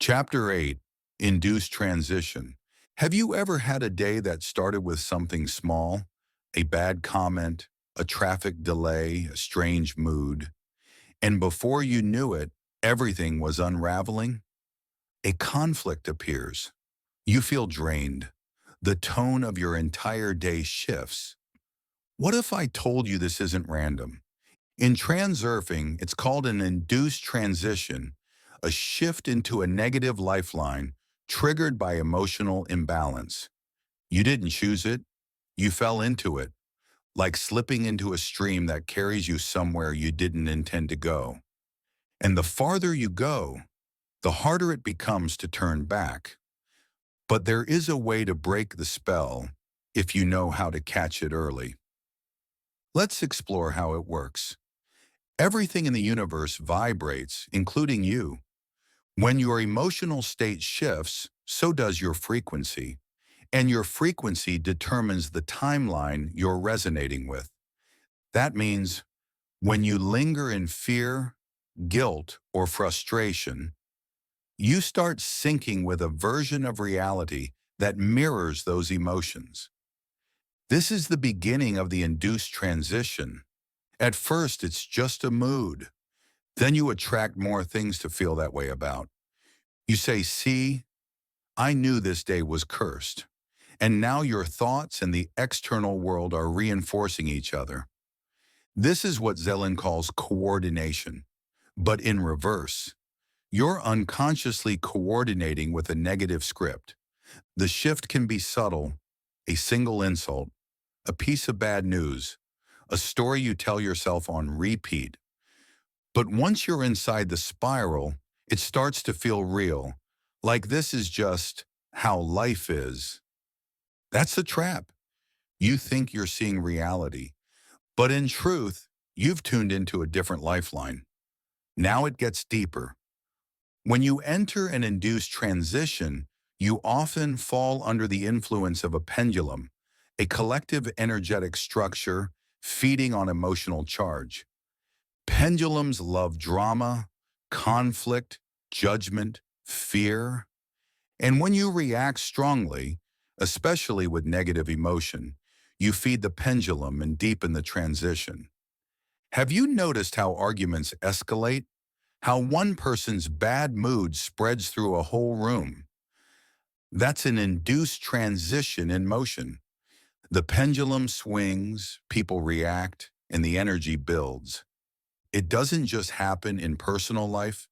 Chapter 8, Induced Transition. Have you ever had a day that started with something small? A bad comment, a traffic delay, a strange mood, and before you knew it, everything was unraveling? A conflict appears. You feel drained. The tone of your entire day shifts. What if I told you this isn't random? In transurfing, it's called an induced transition, a shift into a negative lifeline triggered by emotional imbalance. You didn't choose it, you fell into it, like slipping into a stream that carries you somewhere you didn't intend to go. And the farther you go, the harder it becomes to turn back. But there is a way to break the spell if you know how to catch it early. Let's explore how it works. Everything in the universe vibrates, including you. When your emotional state shifts, so does your frequency, and your frequency determines the timeline you're resonating with. That means when you linger in fear, guilt, or frustration, you start syncing with a version of reality that mirrors those emotions. This is the beginning of the induced transition. At first, it's just a mood. Then you attract more things to feel that way about. You say, see, I knew this day was cursed. And now your thoughts and the external world are reinforcing each other. This is what Zeland calls coordination. But in reverse, you're unconsciously coordinating with a negative script. The shift can be subtle, a single insult, a piece of bad news, a story you tell yourself on repeat. But once you're inside the spiral, it starts to feel real, like this is just how life is. That's the trap. You think you're seeing reality, but in truth, you've tuned into a different lifeline. Now it gets deeper. When you enter an induced transition, you often fall under the influence of a pendulum, a collective energetic structure feeding on emotional charge. Pendulums love drama, conflict, judgment, fear. And when you react strongly, especially with negative emotion, you feed the pendulum and deepen the transition. Have you noticed how arguments escalate? How one person's bad mood spreads through a whole room? That's an induced transition in motion. The pendulum swings, people react, and the energy builds. It doesn't just happen in personal life,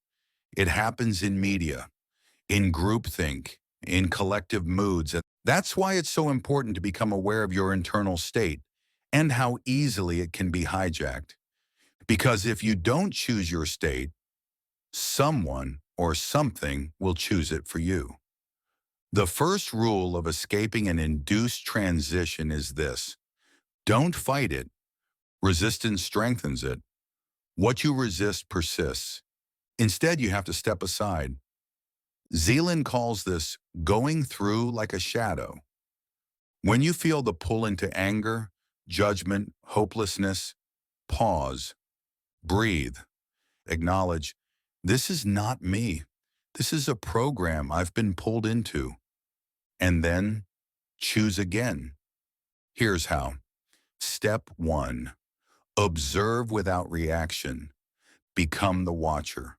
it happens in media, in groupthink, in collective moods. And that's why it's so important to become aware of your internal state and how easily it can be hijacked. Because if you don't choose your state, someone or something will choose it for you. The first rule of escaping an induced transition is this: don't fight it. Resistance strengthens it. What you resist persists. Instead, you have to step aside. Zeland calls this going through like a shadow. When you feel the pull into anger, judgment, hopelessness, pause, breathe, acknowledge, this is not me. This is a program I've been pulled into. And then choose again. Here's how. Step 1. Observe without reaction. Become the watcher.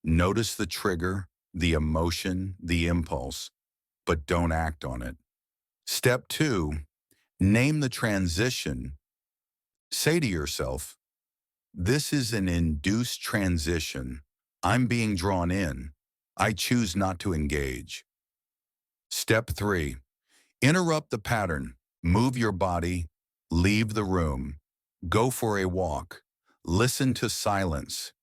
Notice the trigger, the emotion, the impulse, but don't act on it. Step 2. Name the transition. Say to yourself, this is an induced transition. I'm being drawn in. I choose not to engage. Step 3. Interrupt the pattern. Move your body. Leave the room. Go for a walk. Listen to silence.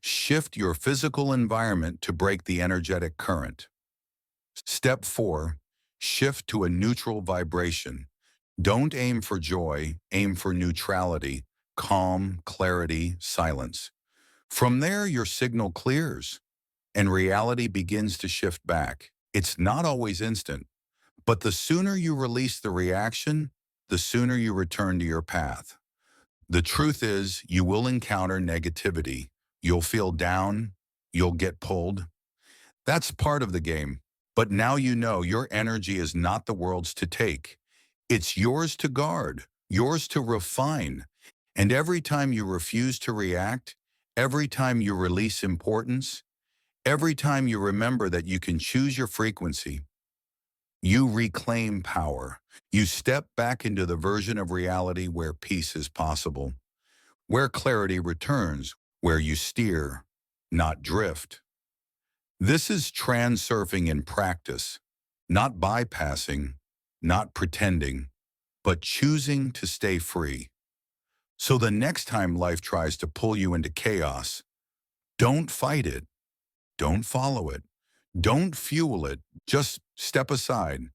Shift your physical environment to break the energetic current. Step 4. Shift to a neutral vibration. Don't aim for joy, aim for neutrality, calm, clarity, silence. From there, your signal clears, and reality begins to shift back. It's not always instant, but the sooner you release the reaction, the sooner you return to your path. The truth is, you will encounter negativity. You'll feel down. You'll get pulled. That's part of the game. But now you know your energy is not the world's to take. It's yours to guard, yours to refine. And every time you refuse to react, every time you release importance, every time you remember that you can choose your frequency, you reclaim power. You step back into the version of reality where peace is possible, where clarity returns, where you steer, not drift. This is transurfing in practice, not bypassing, not pretending, but choosing to stay free. So the next time life tries to pull you into chaos, don't fight it, don't follow it, don't fuel it, just step aside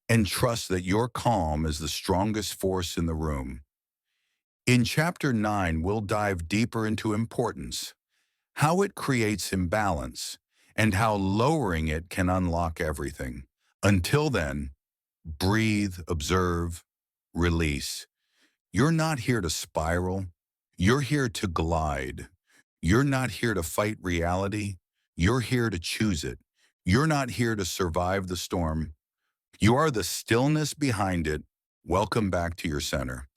and trust that your calm is the strongest force in the room. In Chapter 9, we'll dive deeper into importance, how it creates imbalance, and how lowering it can unlock everything. Until then, breathe, observe, release. You're not here to spiral. You're here to glide. You're not here to fight reality. You're here to choose it. You're not here to survive the storm. You are the stillness behind it. Welcome back to your center.